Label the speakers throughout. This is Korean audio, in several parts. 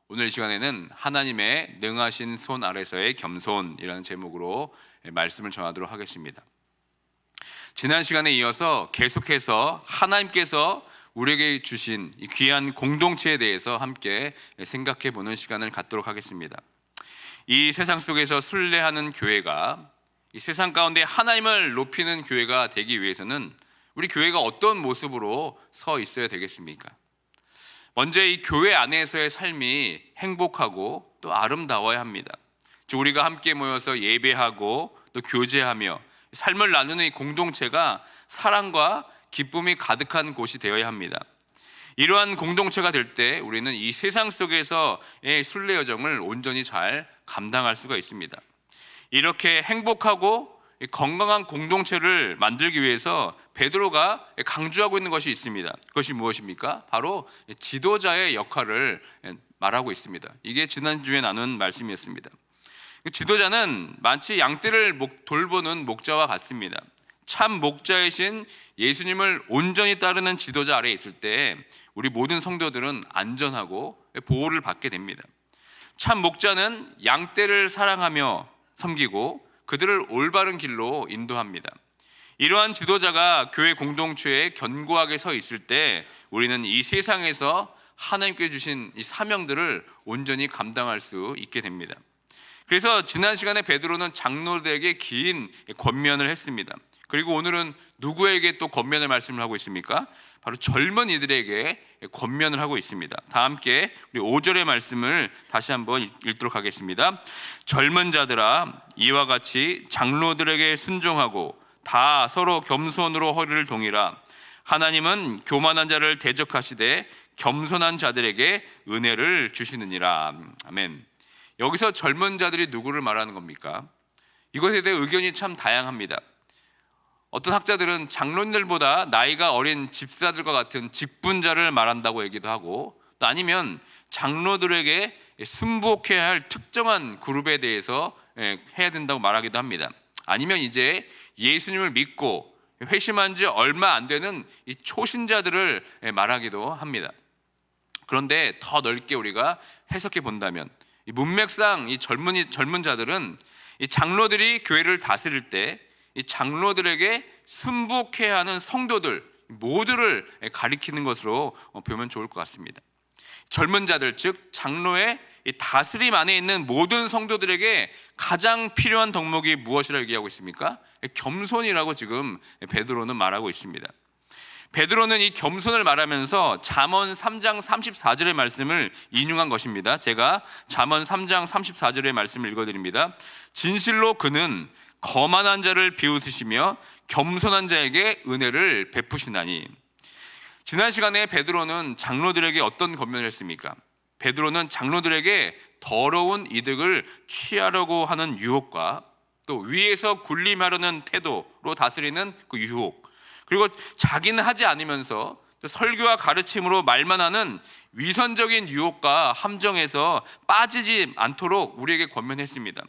Speaker 1: 오늘 이 시간에는 하나님의 능하신 손 아래서의 겸손이라는 제목으로 말씀을 전하도록 하겠습니다. 지난 시간에 이어서 계속해서 하나님께서 우리에게 주신 이 귀한 공동체에 대해서 함께 생각해 보는 시간을 갖도록 하겠습니다. 이 세상 속에서 순례하는 교회가, 이 세상 가운데 하나님을 높이는 교회가 되기 위해서는 우리 교회가 어떤 모습으로 서 있어야 되겠습니까? 먼저 이 교회 안에서의 삶이 행복하고 또 아름다워야 합니다. 즉 우리가 함께 모여서 예배하고 또 교제하며 삶을 나누는 이 공동체가 사랑과 기쁨이 가득한 곳이 되어야 합니다. 이러한 공동체가 될 때 우리는 이 세상 속에서의 순례 여정을 온전히 잘 감당할 수가 있습니다. 이렇게 행복하고 건강한 공동체를 만들기 위해서 베드로가 강조하고 있는 것이 있습니다. 그것이 무엇입니까? 바로 지도자의 역할을 말하고 있습니다. 이게 지난주에 나눈 말씀이었습니다. 지도자는 마치 양떼를 돌보는 목자와 같습니다. 참 목자이신 예수님을 온전히 따르는 지도자 아래에 있을 때 우리 모든 성도들은 안전하고 보호를 받게 됩니다. 참 목자는 양떼를 사랑하며 섬기고 그들을 올바른 길로 인도합니다. 이러한 지도자가 교회 공동체에 견고하게 서 있을 때 우리는 이 세상에서 하나님께 주신 이 사명들을 온전히 감당할 수 있게 됩니다. 그래서 지난 시간에 베드로는 장로들에게 긴 권면을 했습니다. 그리고 오늘은 누구에게 또 권면의 말씀을 하고 있습니까? 바로 젊은이들에게 권면을 하고 있습니다. 다 함께 우리 5절의 말씀을 다시 한번 읽도록 하겠습니다. 젊은 자들아, 이와 같이 장로들에게 순종하고 다 서로 겸손으로 허리를 동이라. 하나님은 교만한 자를 대적하시되 겸손한 자들에게 은혜를 주시느니라. 아멘. 여기서 젊은 자들이 누구를 말하는 겁니까? 이것에 대해 의견이 참 다양합니다. 어떤 학자들은 장로님들보다 나이가 어린 집사들과 같은 직분자를 말한다고 얘기도 하고, 또 아니면 장로들에게 순복해야 할 특정한 그룹에 대해서 해야 된다고 말하기도 합니다. 아니면 이제 예수님을 믿고 회심한 지 얼마 안 되는 이 초신자들을 말하기도 합니다. 그런데 더 넓게 우리가 해석해 본다면 이 문맥상 이 젊은 자들은 이 장로들이 교회를 다스릴 때 이 장로들에게 순복해야 하는 성도들 모두를 가리키는 것으로 보면 좋을 것 같습니다. 젊은 자들, 즉 장로의 이 다스림 안에 있는 모든 성도들에게 가장 필요한 덕목이 무엇이라고 얘기하고 있습니까? 겸손이라고 지금 베드로는 말하고 있습니다. 베드로는 이 겸손을 말하면서 잠언 3장 34절의 말씀을 인용한 것입니다. 제가 잠언 3장 34절의 말씀을 읽어드립니다. 진실로 그는 거만한 자를 비웃으시며 겸손한 자에게 은혜를 베푸시나니. 지난 시간에 베드로는 장로들에게 어떤 권면을 했습니까? 베드로는 장로들에게 더러운 이득을 취하려고 하는 유혹과 또 위에서 군림하려는 태도로 다스리는 그 유혹, 그리고 자기는 하지 않으면서 설교와 가르침으로 말만 하는 위선적인 유혹과 함정에서 빠지지 않도록 우리에게 권면했습니다.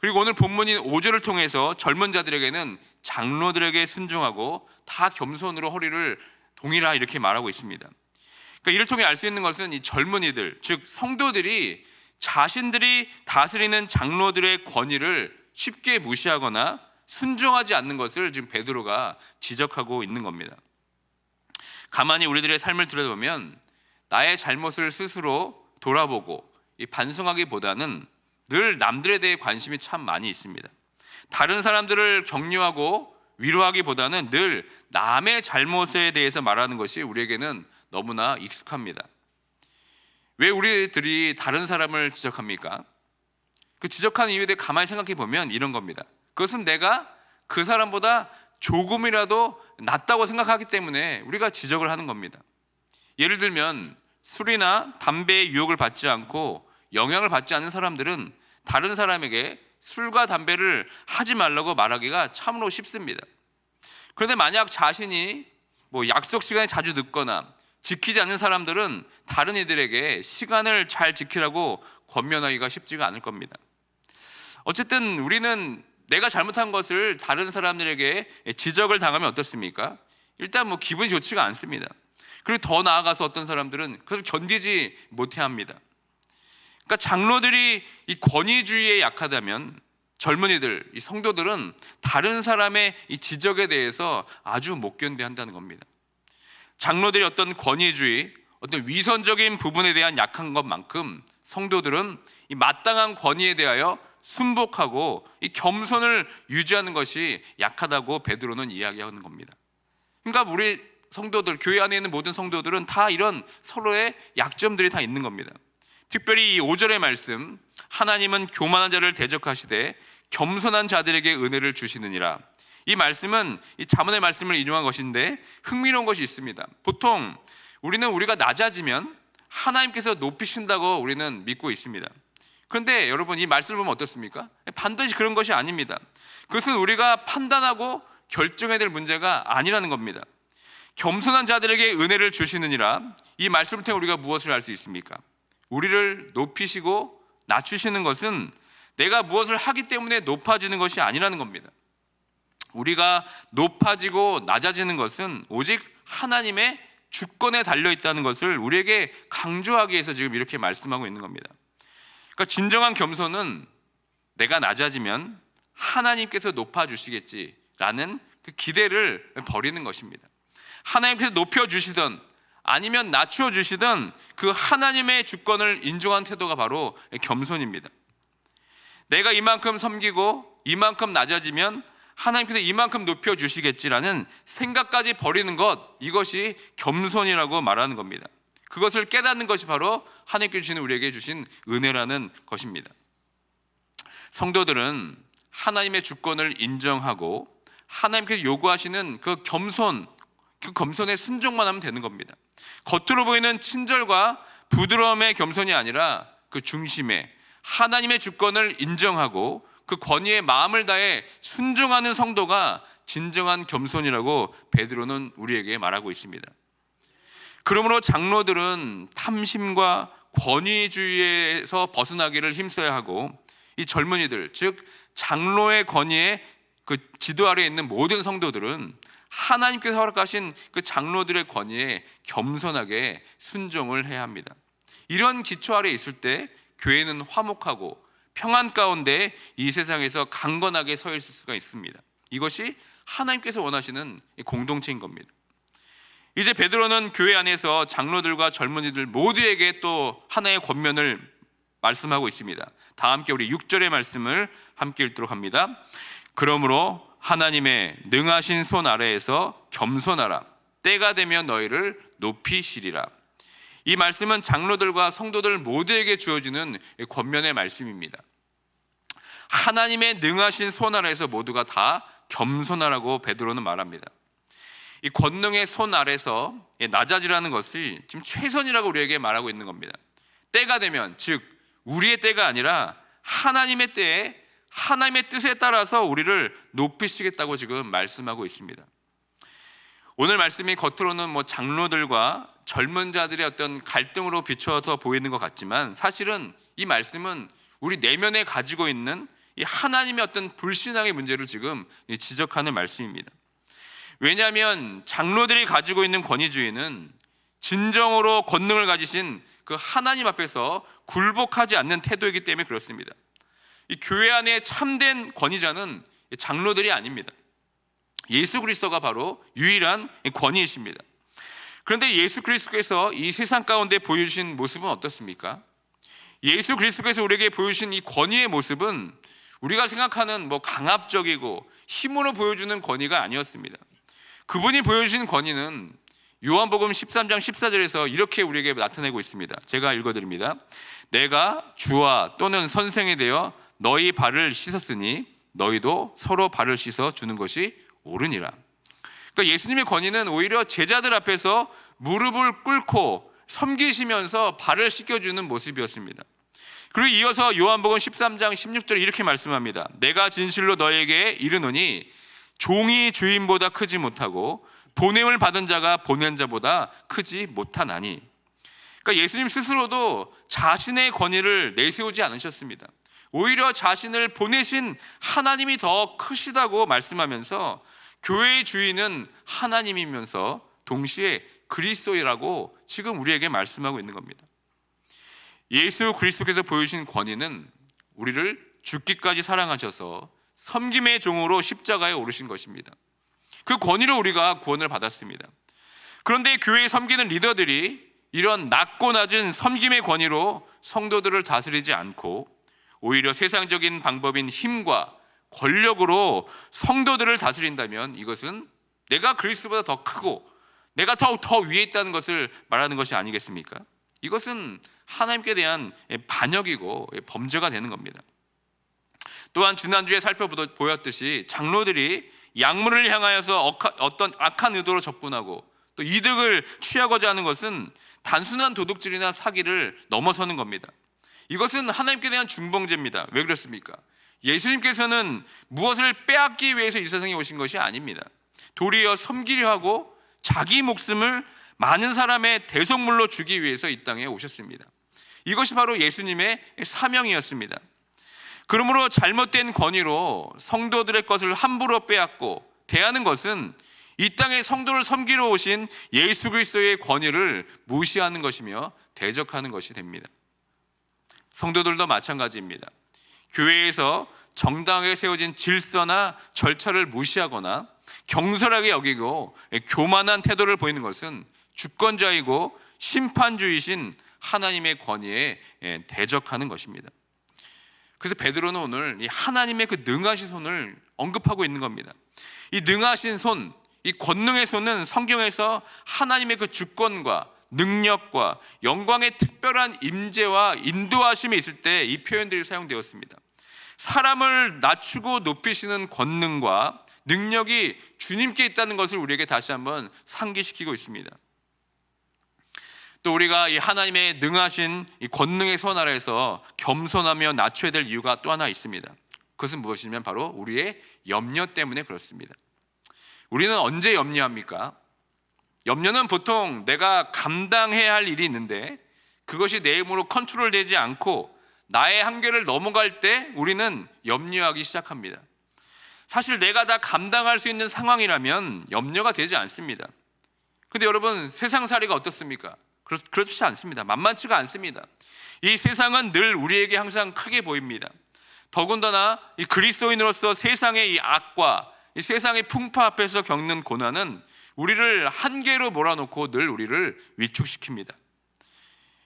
Speaker 1: 그리고 오늘 본문인 5절을 통해서 젊은 자들에게는 장로들에게 순종하고 다 겸손으로 허리를 동이라 이렇게 말하고 있습니다. 그러니까 이를 통해 알 수 있는 것은 이 젊은이들, 즉 성도들이 자신들이 다스리는 장로들의 권위를 쉽게 무시하거나 순종하지 않는 것을 지금 베드로가 지적하고 있는 겁니다. 가만히 우리들의 삶을 들여다보면 나의 잘못을 스스로 돌아보고 반성하기보다는 늘 남들에 대해 관심이 참 많이 있습니다. 다른 사람들을 격려하고 위로하기보다는 늘 남의 잘못에 대해서 말하는 것이 우리에게는 너무나 익숙합니다. 왜 우리들이 다른 사람을 지적합니까? 그 지적하는 이유에 대해 가만히 생각해 보면 이런 겁니다. 그것은 내가 그 사람보다 조금이라도 낫다고 생각하기 때문에 우리가 지적을 하는 겁니다. 예를 들면 술이나 담배의 유혹을 받지 않고 영향을 받지 않는 사람들은 다른 사람에게 술과 담배를 하지 말라고 말하기가 참으로 쉽습니다. 그런데 만약 자신이 약속 시간에 자주 늦거나 지키지 않는 사람들은 다른 이들에게 시간을 잘 지키라고 권면하기가 쉽지가 않을 겁니다. 어쨌든 우리는 내가 잘못한 것을 다른 사람들에게 지적을 당하면 어떻습니까? 일단 기분이 좋지가 않습니다. 그리고 더 나아가서 어떤 사람들은 그것을 견디지 못해 합니다. 그러니까 장로들이 이 권위주의에 약하다면 젊은이들, 이 성도들은 다른 사람의 이 지적에 대해서 아주 못 견뎌한다는 겁니다. 장로들이 어떤 권위주의, 어떤 위선적인 부분에 대한 약한 것만큼 성도들은 이 마땅한 권위에 대하여 순복하고 이 겸손을 유지하는 것이 약하다고 베드로는 이야기하는 겁니다. 그러니까 우리 성도들, 교회 안에 있는 모든 성도들은 다 이런 서로의 약점들이 다 있는 겁니다. 특별히 이 5절의 말씀, 하나님은 교만한 자를 대적하시되 겸손한 자들에게 은혜를 주시느니라. 이 말씀은 이 잠언의 말씀을 인용한 것인데 흥미로운 것이 있습니다. 보통 우리는 우리가 낮아지면 하나님께서 높이신다고 우리는 믿고 있습니다. 그런데 여러분, 이 말씀을 보면 어떻습니까? 반드시 그런 것이 아닙니다. 그것은 우리가 판단하고 결정해야 될 문제가 아니라는 겁니다. 겸손한 자들에게 은혜를 주시느니라. 이 말씀을 통해 우리가 무엇을 알 수 있습니까? 우리를 높이시고 낮추시는 것은 내가 무엇을 하기 때문에 높아지는 것이 아니라는 겁니다. 우리가 높아지고 낮아지는 것은 오직 하나님의 주권에 달려있다는 것을 우리에게 강조하기 위해서 지금 이렇게 말씀하고 있는 겁니다. 그러니까 진정한 겸손은 내가 낮아지면 하나님께서 높아주시겠지라는 그 기대를 버리는 것입니다. 하나님께서 높여주시든 아니면 낮춰주시든 그 하나님의 주권을 인정한 태도가 바로 겸손입니다. 내가 이만큼 섬기고 이만큼 낮아지면 하나님께서 이만큼 높여주시겠지라는 생각까지 버리는 것, 이것이 겸손이라고 말하는 겁니다. 그것을 깨닫는 것이 바로 하나님께 주시는 우리에게 주신 은혜라는 것입니다. 성도들은 하나님의 주권을 인정하고 하나님께서 요구하시는 그 겸손에 순종만 하면 되는 겁니다. 겉으로 보이는 친절과 부드러움의 겸손이 아니라 그 중심에 하나님의 주권을 인정하고 그 권위에 마음을 다해 순종하는 성도가 진정한 겸손이라고 베드로는 우리에게 말하고 있습니다. 그러므로 장로들은 탐심과 권위주의에서 벗어나기를 힘써야 하고, 이 젊은이들, 즉 장로의 권위에 그 지도 아래에 있는 모든 성도들은 하나님께서 허락하신 그 장로들의 권위에 겸손하게 순종을 해야 합니다. 이런 기초 아래에 있을 때 교회는 화목하고 평안 가운데 이 세상에서 강건하게 서 있을 수가 있습니다. 이것이 하나님께서 원하시는 공동체인 겁니다. 이제 베드로는 교회 안에서 장로들과 젊은이들 모두에게 또 하나의 권면을 말씀하고 있습니다. 다 함께 우리 6절의 말씀을 함께 읽도록 합니다. 그러므로 하나님의 능하신 손 아래에서 겸손하라. 때가 되면 너희를 높이시리라. 이 말씀은 장로들과 성도들 모두에게 주어지는 권면의 말씀입니다. 하나님의 능하신 손 아래에서 모두가 다 겸손하라고 베드로는 말합니다. 이 권능의 손 아래서 낮아지라는 것이 지금 최선이라고 우리에게 말하고 있는 겁니다. 때가 되면, 즉 우리의 때가 아니라 하나님의 때에 하나님의 뜻에 따라서 우리를 높이시겠다고 지금 말씀하고 있습니다. 오늘 말씀이 겉으로는 장로들과 젊은 자들의 어떤 갈등으로 비춰서 보이는 것 같지만, 사실은 이 말씀은 우리 내면에 가지고 있는 이 하나님의 어떤 불신앙의 문제를 지금 지적하는 말씀입니다. 왜냐하면 장로들이 가지고 있는 권위주의는 진정으로 권능을 가지신 그 하나님 앞에서 굴복하지 않는 태도이기 때문에 그렇습니다. 이 교회 안에 참된 권위자는 장로들이 아닙니다. 예수 그리스도가 바로 유일한 권위이십니다. 그런데 예수 그리스도께서 이 세상 가운데 보여주신 모습은 어떻습니까? 예수 그리스도께서 우리에게 보여주신 이 권위의 모습은 우리가 생각하는 강압적이고 힘으로 보여주는 권위가 아니었습니다. 그분이 보여주신 권위는 요한복음 13장 14절에서 이렇게 우리에게 나타내고 있습니다. 제가 읽어드립니다. 내가 주와 또는 선생이 되어 너희 발을 씻었으니 너희도 서로 발을 씻어 주는 것이 옳으니라. 그러니까 예수님의 권위는 오히려 제자들 앞에서 무릎을 꿇고 섬기시면서 발을 씻겨주는 모습이었습니다. 그리고 이어서 요한복음 13장 16절에 이렇게 말씀합니다. 내가 진실로 너에게 이르노니 종이 주인보다 크지 못하고 보냄을 받은 자가 보낸 자보다 크지 못하나니. 그러니까 예수님 스스로도 자신의 권위를 내세우지 않으셨습니다. 오히려 자신을 보내신 하나님이 더 크시다고 말씀하면서 교회의 주인은 하나님이면서 동시에 그리스도이라고 지금 우리에게 말씀하고 있는 겁니다. 예수 그리스도께서 보여주신 권위는 우리를 죽기까지 사랑하셔서 섬김의 종으로 십자가에 오르신 것입니다. 그 권위로 우리가 구원을 받았습니다. 그런데 교회에 섬기는 리더들이 이런 낮고 낮은 섬김의 권위로 성도들을 다스리지 않고 오히려 세상적인 방법인 힘과 권력으로 성도들을 다스린다면 이것은 내가 그리스도보다 더 크고 내가 더 위에 있다는 것을 말하는 것이 아니겠습니까? 이것은 하나님께 대한 반역이고 범죄가 되는 겁니다. 또한 지난주에 살펴보았듯이 장로들이 양문을 향하여서 어떤 악한 의도로 접근하고 또 이득을 취하고자 하는 것은 단순한 도둑질이나 사기를 넘어서는 겁니다. 이것은 하나님께 대한 중범죄입니다. 왜 그렇습니까? 예수님께서는 무엇을 빼앗기 위해서 이 세상에 오신 것이 아닙니다. 도리어 섬기려 하고 자기 목숨을 많은 사람의 대속물로 주기 위해서 이 땅에 오셨습니다. 이것이 바로 예수님의 사명이었습니다. 그러므로 잘못된 권위로 성도들의 것을 함부로 빼앗고 대하는 것은 이 땅에 성도를 섬기러 오신 예수 그리스도의 권위를 무시하는 것이며 대적하는 것이 됩니다. 성도들도 마찬가지입니다. 교회에서 정당하게 세워진 질서나 절차를 무시하거나 경솔하게 여기고 교만한 태도를 보이는 것은 주권자이고 심판주이신 하나님의 권위에 대적하는 것입니다. 그래서 베드로는 오늘 이 하나님의 그 능하신 손을 언급하고 있는 겁니다. 이 능하신 손, 이 권능의 손은 성경에서 하나님의 그 주권과 능력과 영광의 특별한 임재와 인도하심이 있을 때 이 표현들이 사용되었습니다. 사람을 낮추고 높이시는 권능과 능력이 주님께 있다는 것을 우리에게 다시 한번 상기시키고 있습니다. 또 우리가 이 하나님의 능하신 이 권능의 손 아래에서 겸손하며 낮춰야 될 이유가 또 하나 있습니다. 그것은 무엇이냐면 바로 우리의 염려 때문에 그렇습니다. 우리는 언제 염려합니까? 염려는 보통 내가 감당해야 할 일이 있는데 그것이 내 힘으로 컨트롤되지 않고 나의 한계를 넘어갈 때 우리는 염려하기 시작합니다. 사실 내가 다 감당할 수 있는 상황이라면 염려가 되지 않습니다. 근데 여러분, 세상살이가 어떻습니까? 그렇지 않습니다. 만만치가 않습니다. 이 세상은 늘 우리에게 항상 크게 보입니다. 더군다나 이 그리스도인으로서 세상의 이 악과 이 세상의 풍파 앞에서 겪는 고난은 우리를 한계로 몰아놓고 늘 우리를 위축시킵니다.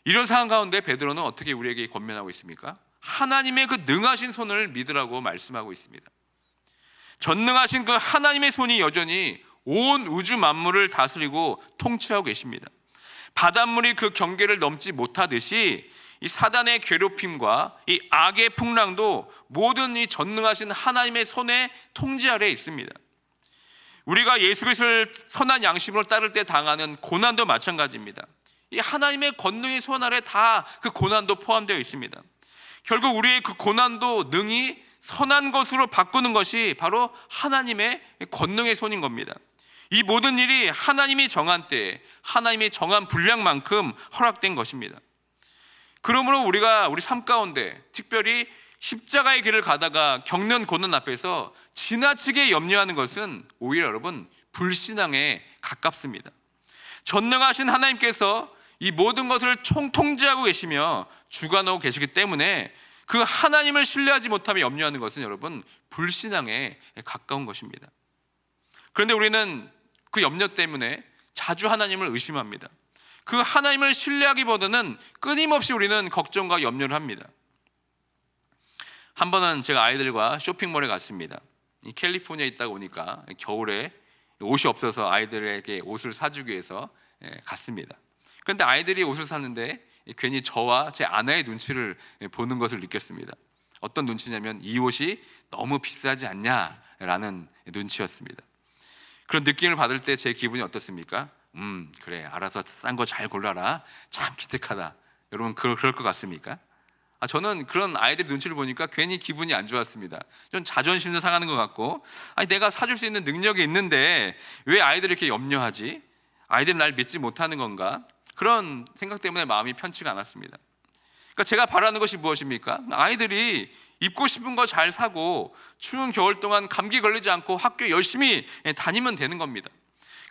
Speaker 1: 이런 상황 가운데 베드로는 어떻게 우리에게 권면하고 있습니까? 하나님의 그 능하신 손을 믿으라고 말씀하고 있습니다. 전능하신 그 하나님의 손이 여전히 온 우주 만물을 다스리고 통치하고 계십니다. 바닷물이 그 경계를 넘지 못하듯이 이 사단의 괴롭힘과 이 악의 풍랑도 모든 이 전능하신 하나님의 손의 통제 아래에 있습니다. 우리가 예수 그리스도를 선한 양심으로 따를 때 당하는 고난도 마찬가지입니다. 이 하나님의 권능의 손 아래 다 그 고난도 포함되어 있습니다. 결국 우리의 그 고난도 능히 선한 것으로 바꾸는 것이 바로 하나님의 권능의 손인 겁니다. 이 모든 일이 하나님이 정한 때에 하나님이 정한 분량만큼 허락된 것입니다. 그러므로 우리가 우리 삶 가운데 특별히 십자가의 길을 가다가 겪는 고난 앞에서 지나치게 염려하는 것은 오히려 여러분 불신앙에 가깝습니다. 전능하신 하나님께서 이 모든 것을 통제하고 계시며 주관하고 계시기 때문에 그 하나님을 신뢰하지 못하며 염려하는 것은 여러분 불신앙에 가까운 것입니다. 그런데 우리는 그 염려 때문에 자주 하나님을 의심합니다. 그 하나님을 신뢰하기보다는 끊임없이 우리는 걱정과 염려를 합니다. 한 번은 제가 아이들과 쇼핑몰에 갔습니다. 이 캘리포니아에 있다가 오니까 겨울에 옷이 없어서 아이들에게 옷을 사주기 위해서 갔습니다. 그런데 아이들이 옷을 샀는데 괜히 저와 제 아내의 눈치를 보는 것을 느꼈습니다. 어떤 눈치냐면 이 옷이 너무 비싸지 않냐라는 눈치였습니다. 그런 느낌을 받을 때 제 기분이 어떻습니까? 그래, 알아서 싼 거 잘 골라라. 참 기특하다. 여러분 그럴 것 같습니까? 저는 그런 아이들 눈치를 보니까 괜히 기분이 안 좋았습니다. 좀 자존심도 상하는 것 같고, 아니 내가 사줄 수 있는 능력이 있는데 왜 아이들이 이렇게 염려하지? 아이들은 날 믿지 못하는 건가? 그런 생각 때문에 마음이 편치가 않았습니다. 그러니까 제가 바라는 것이 무엇입니까? 아이들이 입고 싶은 거 잘 사고 추운 겨울 동안 감기 걸리지 않고 학교 열심히 다니면 되는 겁니다.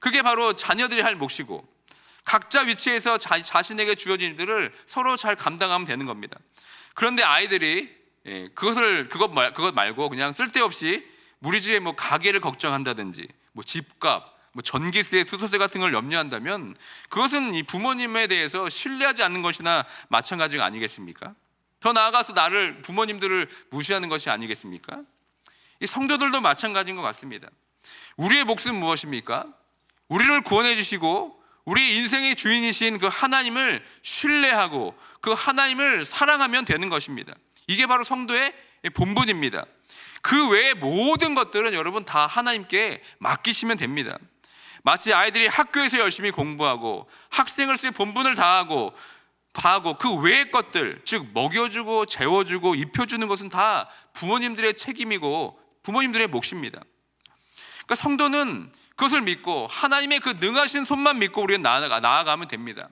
Speaker 1: 그게 바로 자녀들이 할 몫이고 각자 위치에서 자신에게 주어진 일들을 서로 잘 감당하면 되는 겁니다. 그런데 아이들이 그것 말고 그냥 쓸데없이 우리 집에 뭐 가게를 걱정한다든지 뭐 집값, 뭐 전기세, 수도세 같은 걸 염려한다면 그것은 이 부모님에 대해서 신뢰하지 않는 것이나 마찬가지가 아니겠습니까? 더 나아가서 부모님들을 무시하는 것이 아니겠습니까? 이 성도들도 마찬가지인 것 같습니다. 우리의 몫은 무엇입니까? 우리를 구원해 주시고 우리 인생의 주인이신 그 하나님을 신뢰하고 그 하나님을 사랑하면 되는 것입니다. 이게 바로 성도의 본분입니다. 그 외의 모든 것들은 여러분 다 하나님께 맡기시면 됩니다. 마치 아이들이 학교에서 열심히 공부하고 학생으로서의 본분을 다하고 그 외의 것들, 즉 먹여주고 재워주고 입혀주는 것은 다 부모님들의 책임이고 부모님들의 몫입니다. 그러니까 성도는 그것을 믿고 하나님의 그 능하신 손만 믿고 우리는 나아가면 됩니다.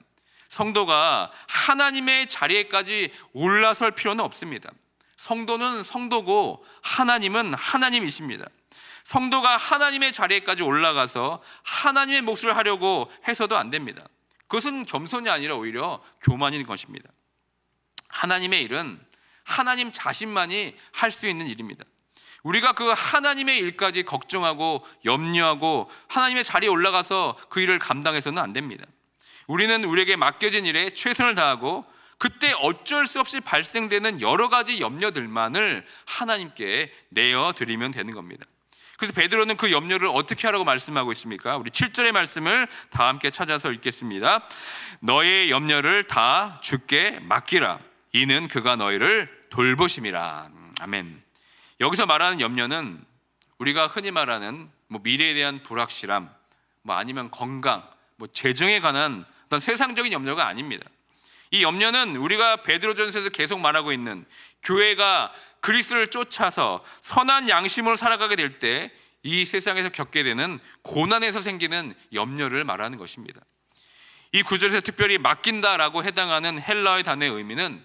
Speaker 1: 성도가 하나님의 자리에까지 올라설 필요는 없습니다. 성도는 성도고 하나님은 하나님이십니다. 성도가 하나님의 자리에까지 올라가서 하나님의 몫을 하려고 해서도 안 됩니다. 그것은 겸손이 아니라 오히려 교만인 것입니다. 하나님의 일은 하나님 자신만이 할 수 있는 일입니다. 우리가 그 하나님의 일까지 걱정하고 염려하고 하나님의 자리에 올라가서 그 일을 감당해서는 안 됩니다. 우리는 우리에게 맡겨진 일에 최선을 다하고 그때 어쩔 수 없이 발생되는 여러 가지 염려들만을 하나님께 내어드리면 되는 겁니다. 그래서 베드로는 그 염려를 어떻게 하라고 말씀하고 있습니까? 우리 7절의 말씀을 다 함께 찾아서 읽겠습니다. 너의 염려를 다 주께 맡기라. 이는 그가 너희를 돌보심이라. 아멘. 여기서 말하는 염려는 우리가 흔히 말하는 미래에 대한 불확실함, 아니면 건강, 재정에 관한 어떤 세상적인 염려가 아닙니다. 이 염려는 우리가 베드로전서에서 계속 말하고 있는 교회가 그리스도를 쫓아서 선한 양심으로 살아가게 될 때 이 세상에서 겪게 되는 고난에서 생기는 염려를 말하는 것입니다. 이 구절에서 특별히 맡긴다라고 해당하는 헬라어의 단어의 의미는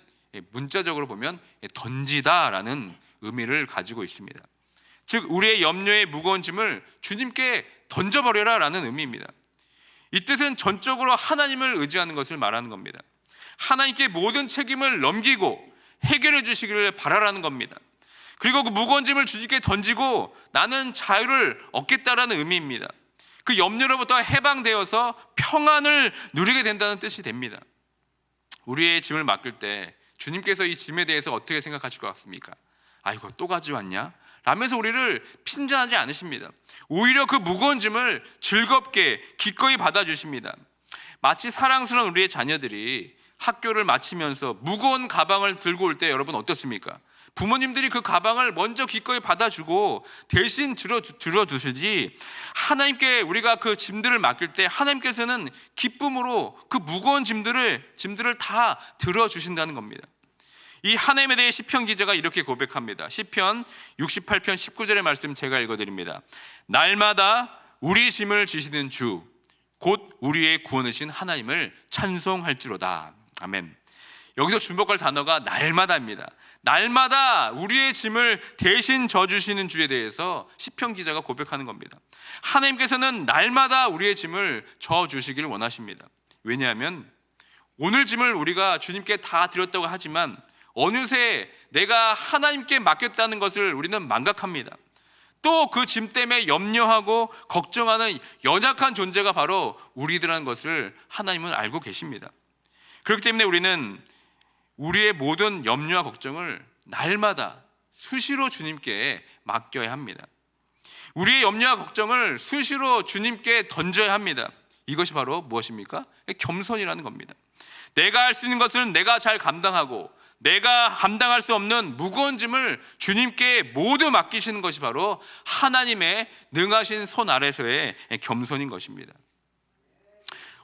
Speaker 1: 문자적으로 보면 던지다라는 의미를 가지고 있습니다. 즉 우리의 염려의 무거운 짐을 주님께 던져버려라라는 의미입니다. 이 뜻은 전적으로 하나님을 의지하는 것을 말하는 겁니다. 하나님께 모든 책임을 넘기고 해결해 주시기를 바라라는 겁니다. 그리고 그 무거운 짐을 주님께 던지고 나는 자유를 얻겠다라는 의미입니다. 그 염려로부터 해방되어서 평안을 누리게 된다는 뜻이 됩니다. 우리의 짐을 맡길 때 주님께서 이 짐에 대해서 어떻게 생각하실 것 같습니까? 아이고 또 가져왔냐? 라면서 우리를 핀잔하지 않으십니다. 오히려 그 무거운 짐을 즐겁게 기꺼이 받아주십니다. 마치 사랑스러운 우리의 자녀들이 학교를 마치면서 무거운 가방을 들고 올 때 여러분 어떻습니까? 부모님들이 그 가방을 먼저 기꺼이 받아주고 대신 들어두시지 하나님께 우리가 그 짐들을 맡길 때 하나님께서는 기쁨으로 그 무거운 짐들을 다 들어주신다는 겁니다. 이 하나님에 대해 시편 기자가 이렇게 고백합니다. 시편 68편 19절의 말씀 제가 읽어드립니다. 날마다 우리 짐을 지시는 주 곧 우리의 구원이신 하나님을 찬송할지로다. 아멘. 여기서 주목할 단어가 날마다입니다. 날마다 우리의 짐을 대신 져주시는 주에 대해서 시편 기자가 고백하는 겁니다. 하나님께서는 날마다 우리의 짐을 져주시기를 원하십니다. 왜냐하면 오늘 짐을 우리가 주님께 다 드렸다고 하지만 어느새 내가 하나님께 맡겼다는 것을 우리는 망각합니다. 또 그 짐 때문에 염려하고 걱정하는 연약한 존재가 바로 우리들이라는 것을 하나님은 알고 계십니다. 그렇기 때문에 우리는 우리의 모든 염려와 걱정을 날마다 수시로 주님께 맡겨야 합니다. 우리의 염려와 걱정을 수시로 주님께 던져야 합니다. 이것이 바로 무엇입니까? 겸손이라는 겁니다. 내가 할 수 있는 것은 내가 잘 감당하고 내가 감당할 수 없는 무거운 짐을 주님께 모두 맡기시는 것이 바로 하나님의 능하신 손 아래서의 겸손인 것입니다.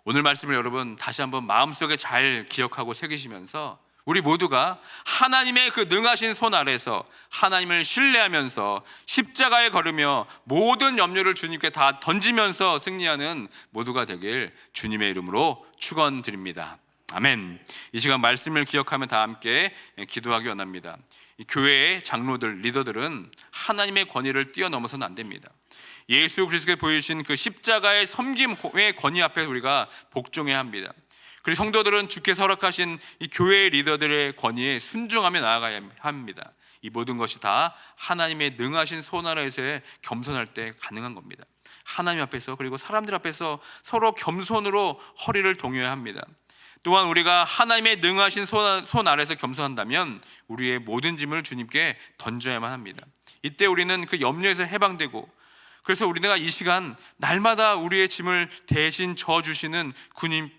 Speaker 1: 오늘 말씀을 여러분 다시 한번 마음속에 잘 기억하고 새기시면서 우리 모두가 하나님의 그 능하신 손 아래서 하나님을 신뢰하면서 십자가에 걸으며 모든 염려를 주님께 다 던지면서 승리하는 모두가 되길 주님의 이름으로 축원드립니다. 아멘. 이 시간 말씀을 기억하며 다 함께 기도하기 원합니다. 이 교회의 장로들, 리더들은 하나님의 권위를 뛰어넘어서는 안 됩니다. 예수 그리스도께 보여주신 그 십자가의 섬김의 권위 앞에 우리가 복종해야 합니다. 그리고 성도들은 주께서 허락하신 이 교회의 리더들의 권위에 순종하며 나아가야 합니다. 이 모든 것이 다 하나님의 능하신 손 아래에서의 겸손할 때 가능한 겁니다. 하나님 앞에서 그리고 사람들 앞에서 서로 겸손으로 허리를 동여야 합니다. 또한 우리가 하나님의 능하신 손 아래에서 겸손한다면 우리의 모든 짐을 주님께 던져야만 합니다. 이때 우리는 그 염려에서 해방되고, 그래서 우리가 이 시간 날마다 우리의 짐을 대신 져주시는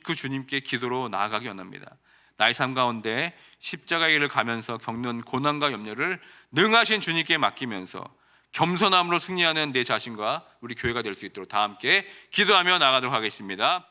Speaker 1: 그 주님께 기도로 나아가기 원합니다. 나의 삶 가운데 십자가의 길을 가면서 겪는 고난과 염려를 능하신 주님께 맡기면서 겸손함으로 승리하는 내 자신과 우리 교회가 될 수 있도록 다 함께 기도하며 나아가도록 하겠습니다.